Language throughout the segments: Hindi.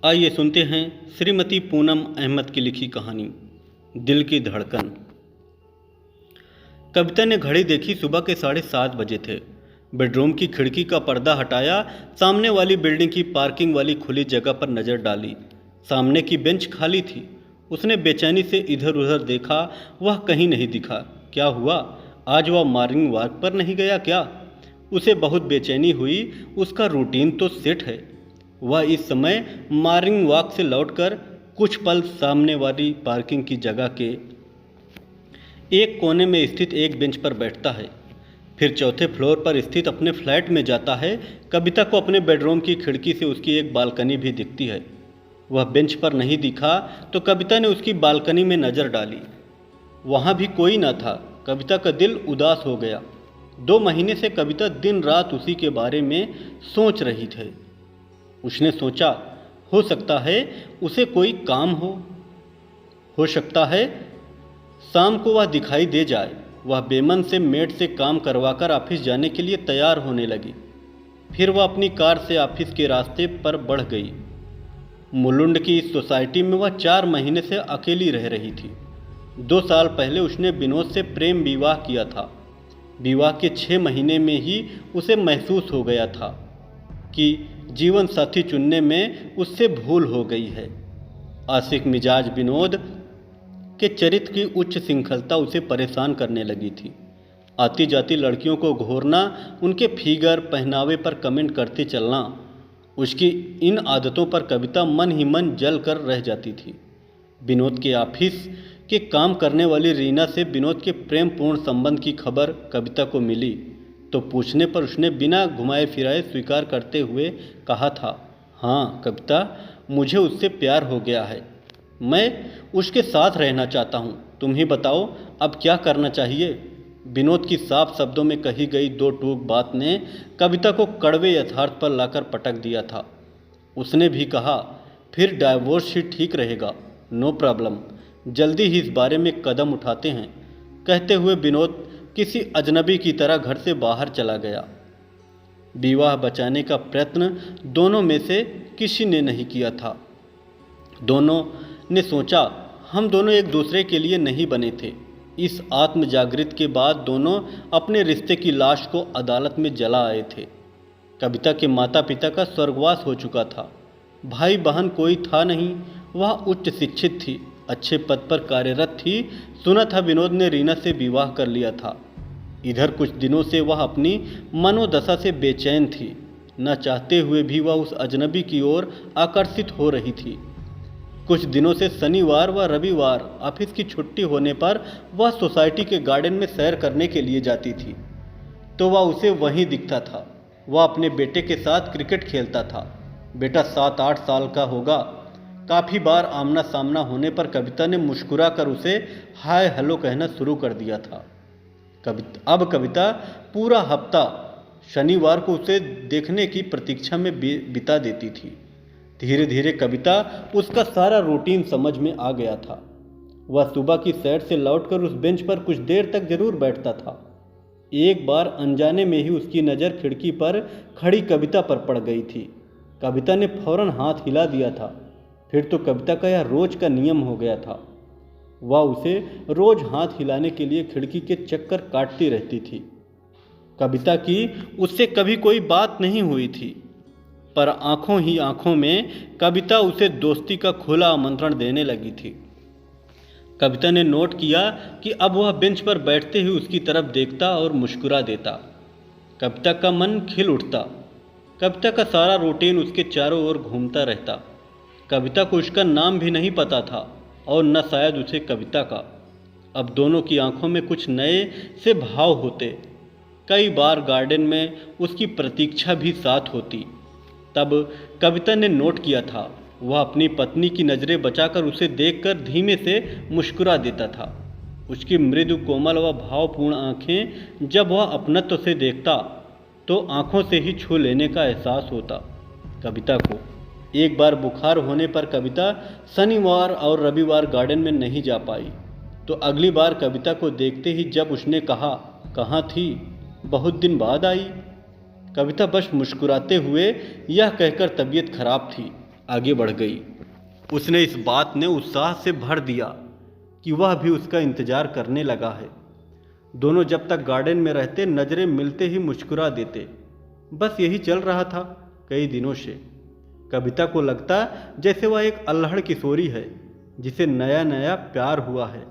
आइए सुनते हैं श्रीमती पूनम अहमद की लिखी कहानी दिल की धड़कन। कविता ने घड़ी देखी। सुबह के 7:30 बजे थे। बेडरूम की खिड़की का पर्दा हटाया, सामने वाली बिल्डिंग की पार्किंग वाली खुली जगह पर नज़र डाली। सामने की बेंच खाली थी। उसने बेचैनी से इधर उधर देखा, वह कहीं नहीं दिखा। क्या हुआ? आज वह मॉर्निंग वॉक पर नहीं गया क्या? उसे बहुत बेचैनी हुई। उसका रूटीन तो सेट है। वह इस समय मॉर्निंग वॉक से लौटकर कुछ पल सामने वाली पार्किंग की जगह के एक कोने में स्थित एक बेंच पर बैठता है। फिर चौथे फ्लोर पर स्थित अपने फ्लैट में जाता है। कविता को अपने बेडरूम की खिड़की से उसकी एक बालकनी भी दिखती है। वह बेंच पर नहीं दिखा तो कविता ने उसकी बालकनी में नज़र डाली। वहाँ भी कोई न था। कविता का दिल उदास हो गया। 2 महीने से कविता दिन रात उसी के बारे में सोच रही थी। उसने सोचा, हो सकता है उसे कोई काम हो सकता है शाम को वह दिखाई दे जाए। वह बेमन से मेड से काम करवाकर ऑफिस जाने के लिए तैयार होने लगी। फिर वह अपनी कार से ऑफिस के रास्ते पर बढ़ गई। मुलुंड की इस सोसाइटी में वह 4 महीने से अकेली रह रही थी। 2 साल पहले उसने विनोद से प्रेम विवाह किया था। विवाह के 6 महीने में ही उसे महसूस हो गया था कि जीवन साथी चुनने में उससे भूल हो गई है। आशिक मिजाज विनोद के चरित्र की उच्च श्रृंखलता उसे परेशान करने लगी थी। आती जाती लड़कियों को घूरना, उनके फिगर पहनावे पर कमेंट करते चलना, उसकी इन आदतों पर कविता मन ही मन जल कर रह जाती थी। विनोद के ऑफिस के काम करने वाली रीना से विनोद के प्रेमपूर्ण संबंध की खबर कविता को मिली तो पूछने पर उसने बिना घुमाए फिराए स्वीकार करते हुए कहा था, हाँ कविता, मुझे उससे प्यार हो गया है। मैं उसके साथ रहना चाहता हूँ। तुम ही बताओ अब क्या करना चाहिए। विनोद की साफ शब्दों में कही गई 2 टूक बात ने कविता को कड़वे यथार्थ पर लाकर पटक दिया था। उसने भी कहा, फिर डाइवोर्स ही ठीक रहेगा। नो प्रॉब्लम, जल्दी ही इस बारे में कदम उठाते हैं। कहते हुए विनोद किसी अजनबी की तरह घर से बाहर चला गया। विवाह बचाने का प्रयत्न दोनों में से किसी ने नहीं किया था। दोनों ने सोचा, हम दोनों एक दूसरे के लिए नहीं बने थे। इस आत्म जागृत के बाद दोनों अपने रिश्ते की लाश को अदालत में जला आए थे। कविता के माता पिता का स्वर्गवास हो चुका था। भाई बहन कोई था नहीं। वह उच्च शिक्षित थी, अच्छे पद पर कार्यरत थी। सुना था विनोद ने रीना से विवाह कर लिया था। इधर कुछ दिनों से वह अपनी मनोदशा से बेचैन थी। न चाहते हुए भी वह उस अजनबी की ओर आकर्षित हो रही थी। कुछ दिनों से शनिवार व रविवार ऑफिस की छुट्टी होने पर वह सोसाइटी के गार्डन में सैर करने के लिए जाती थी तो वह उसे वहीं दिखता था। वह अपने बेटे के साथ क्रिकेट खेलता था। बेटा 7-8 साल का होगा। काफ़ी बार आमना सामना होने पर कविता ने मुस्कुरा कर उसे हाय हेलो कहना शुरू कर दिया था। अब कविता पूरा हफ्ता शनिवार को उसे देखने की प्रतीक्षा में बिता देती थी। धीरे धीरे कविता उसका सारा रूटीन समझ में आ गया था। वह सुबह की सैर से लौटकर उस बेंच पर कुछ देर तक जरूर बैठता था। एक बार अनजाने में ही उसकी नज़र खिड़की पर खड़ी कविता पर पड़ गई थी। कविता ने फौरन हाथ हिला दिया था। फिर तो कविता का यह रोज का नियम हो गया था। वह उसे रोज हाथ हिलाने के लिए खिड़की के चक्कर काटती रहती थी। कविता की उससे कभी कोई बात नहीं हुई थी, पर आंखों ही आंखों में कविता उसे दोस्ती का खुला आमंत्रण देने लगी थी। कविता ने नोट किया कि अब वह बेंच पर बैठते ही उसकी तरफ देखता और मुस्कुरा देता। कविता का मन खिल उठता। कविता का सारा रूटीन उसके चारों ओर घूमता रहता। कविता को उसका नाम भी नहीं पता था और न शायद उसे कविता का। अब दोनों की आंखों में कुछ नए से भाव होते। कई बार गार्डन में उसकी प्रतीक्षा भी साथ होती। तब कविता ने नोट किया था, वह अपनी पत्नी की नज़रें बचाकर उसे देखकर धीमे से मुस्कुरा देता था। उसकी मृदु कोमल व भावपूर्ण आंखें जब वह अपनत्व से देखता तो आंखों से ही छू लेने का एहसास होता। कविता को एक बार बुखार होने पर कविता शनिवार और रविवार गार्डन में नहीं जा पाई तो अगली बार कविता को देखते ही जब उसने कहा, कहाँ थी, बहुत दिन बाद आई, कविता बस मुस्कुराते हुए यह कहकर तबीयत खराब थी, आगे बढ़ गई। उसने इस बात ने उत्साह से भर दिया कि वह भी उसका इंतजार करने लगा है। दोनों जब तक गार्डन में रहते नज़रें मिलते ही मुस्कुरा देते। बस यही चल रहा था कई दिनों से। कविता को लगता जैसे वह एक अल्हड़ किशोरी है जिसे नया नया प्यार हुआ है।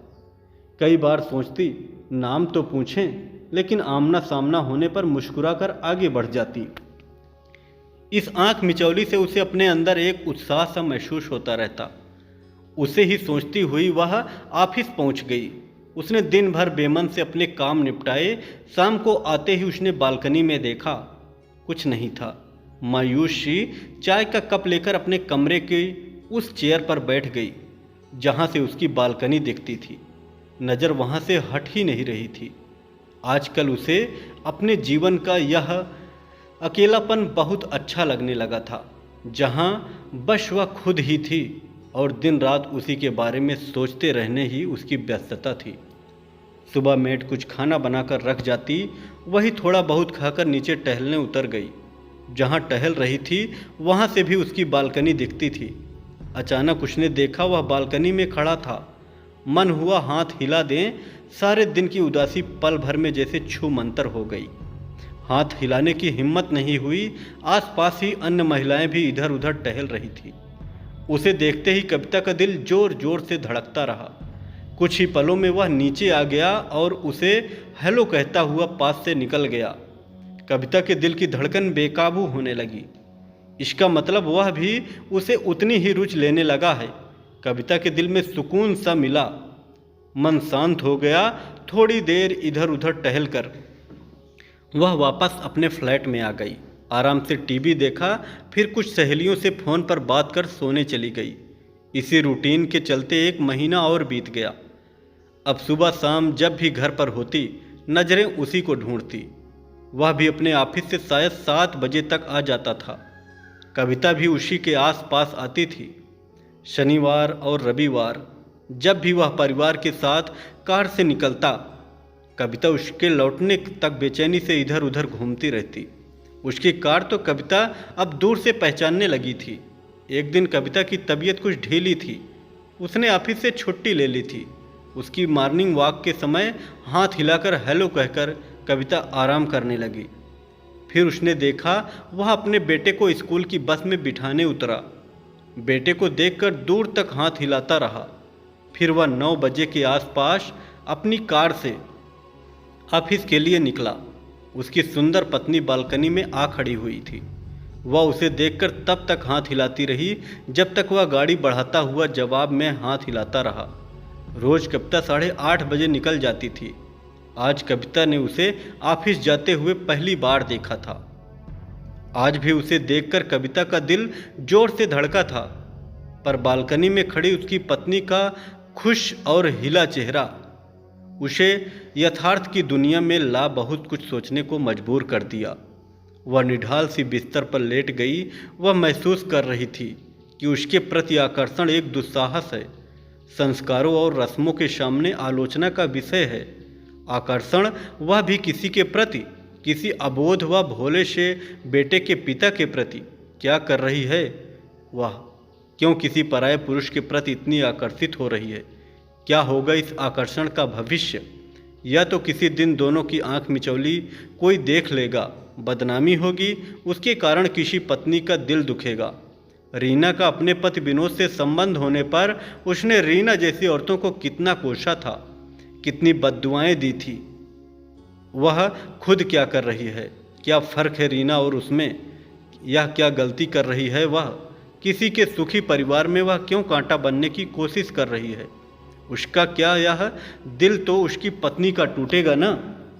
कई बार सोचती नाम तो पूछें, लेकिन आमना सामना होने पर मुस्कुराकर आगे बढ़ जाती। इस आंख मिचौली से उसे अपने अंदर एक उत्साह सा महसूस होता रहता। उसे ही सोचती हुई वह ऑफिस पहुंच गई। उसने दिन भर बेमन से अपने काम निपटाए। शाम को आते ही उसने बालकनी में देखा, कुछ नहीं था। मायूस सी चाय का कप लेकर अपने कमरे के उस चेयर पर बैठ गई जहां से उसकी बालकनी दिखती थी। नज़र वहां से हट ही नहीं रही थी। आजकल उसे अपने जीवन का यह अकेलापन बहुत अच्छा लगने लगा था, जहां बस वह खुद ही थी और दिन रात उसी के बारे में सोचते रहने ही उसकी व्यस्तता थी। सुबह मेड कुछ खाना बनाकर रख जाती, वही थोड़ा बहुत खाकर नीचे टहलने उतर गई। जहां टहल रही थी वहां से भी उसकी बालकनी दिखती थी। अचानक उसने देखा वह बालकनी में खड़ा था। मन हुआ हाथ हिला दें, सारे दिन की उदासी पल भर में जैसे छू मंतर हो गई। हाथ हिलाने की हिम्मत नहीं हुई। आसपास ही अन्य महिलाएं भी इधर उधर टहल रही थी। उसे देखते ही कविता का दिल जोर जोर से धड़कता रहा। कुछ ही पलों में वह नीचे आ गया और उसे हेलो कहता हुआ पास से निकल गया। कविता के दिल की धड़कन बेकाबू होने लगी। इसका मतलब वह भी उसे उतनी ही रुचि लेने लगा है। कविता के दिल में सुकून सा मिला। मन शांत हो गया। थोड़ी देर इधर उधर टहल कर वह वापस अपने फ्लैट में आ गई। आराम से टीवी देखा, फिर कुछ सहेलियों से फ़ोन पर बात कर सोने चली गई। इसी रूटीन के चलते एक महीना और बीत गया। अब सुबह शाम जब भी घर पर होती नज़रें उसी को ढूंढती। वह भी अपने ऑफिस से शायद 7 बजे तक आ जाता था। कविता भी उसी के आसपास आती थी। शनिवार और रविवार जब भी वह परिवार के साथ कार से निकलता, कविता उसके लौटने तक बेचैनी से इधर उधर घूमती रहती। उसकी कार तो कविता अब दूर से पहचानने लगी थी। एक दिन कविता की तबीयत कुछ ढीली थी। उसने ऑफिस से छुट्टी ले ली थी। उसकी मॉर्निंग वॉक के समय हाथ हिलाकर हेलो कहकर कविता आराम करने लगी। फिर उसने देखा वह अपने बेटे को स्कूल की बस में बिठाने उतरा। बेटे को देखकर दूर तक हाथ हिलाता रहा। फिर वह 9 बजे के आसपास अपनी कार से ऑफिस के लिए निकला। उसकी सुंदर पत्नी बालकनी में आ खड़ी हुई थी। वह उसे देखकर तब तक हाथ हिलाती रही जब तक वह गाड़ी बढ़ाता हुआ जवाब में हाथ हिलाता रहा। रोज कविता 8:30 बजे निकल जाती थी। आज कविता ने उसे ऑफिस जाते हुए पहली बार देखा था। आज भी उसे देखकर कविता का दिल जोर से धड़का था, पर बालकनी में खड़ी उसकी पत्नी का खुश और हिला चेहरा उसे यथार्थ की दुनिया में ला बहुत कुछ सोचने को मजबूर कर दिया। वह निढाल सी बिस्तर पर लेट गई। वह महसूस कर रही थी कि उसके प्रति आकर्षण एक दुस्साहस है, संस्कारों और रस्मों के सामने आलोचना का विषय है। आकर्षण वह भी किसी के प्रति, किसी अबोध व भोले से बेटे के पिता के प्रति क्या कर रही है। वह क्यों किसी पराये पुरुष के प्रति इतनी आकर्षित हो रही है। क्या होगा इस आकर्षण का भविष्य। या तो किसी दिन दोनों की आंख मिचौली कोई देख लेगा, बदनामी होगी, उसके कारण किसी पत्नी का दिल दुखेगा। रीना का अपने पति विनोद से संबंध होने पर उसने रीना जैसी औरतों को कितना कोसा था, कितनी बद्दुआएं दी थी। वह खुद क्या कर रही है, क्या फ़र्क है रीना और उसमें, यह क्या गलती कर रही है वह। किसी के सुखी परिवार में वह क्यों कांटा बनने की कोशिश कर रही है। उसका क्या यह दिल तो उसकी पत्नी का टूटेगा ना।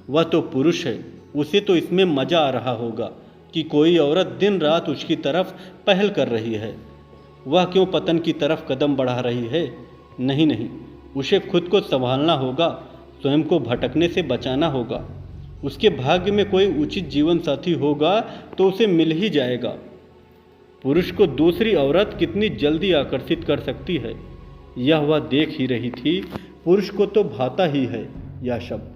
वह तो पुरुष है, उसे तो इसमें मज़ा आ रहा होगा कि कोई औरत दिन रात उसकी तरफ पहल कर रही है। वह क्यों पतन की तरफ कदम बढ़ा रही है। नहीं नहीं, उसे खुद को संभालना होगा, स्वयं को भटकने से बचाना होगा। उसके भाग्य में कोई उचित जीवन साथी होगा तो उसे मिल ही जाएगा। पुरुष को दूसरी औरत कितनी जल्दी आकर्षित कर सकती है, यह वह देख ही रही थी। पुरुष को तो भाता ही है यह शब्द,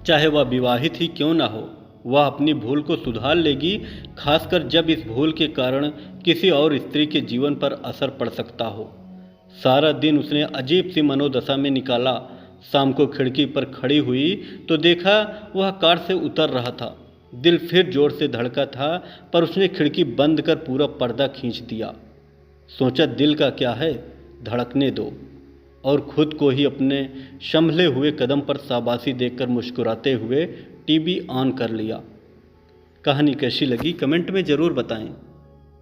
चाहे वह विवाहित ही क्यों ना हो। वह अपनी भूल को सुधार लेगी, खासकर जब इस भूल के कारण किसी और स्त्री के जीवन पर असर पड़ सकता हो। सारा दिन उसने अजीब सी मनोदशा में निकाला। शाम को खिड़की पर खड़ी हुई तो देखा वह कार से उतर रहा था। दिल फिर जोर से धड़का था, पर उसने खिड़की बंद कर पूरा पर्दा खींच दिया। सोचा दिल का क्या है, धड़कने दो, और खुद को ही अपने संभले हुए कदम पर शाबाशी देकर मुस्कुराते हुए टीवी ऑन कर लिया। कहानी कैसी लगी कमेंट में ज़रूर बताएं।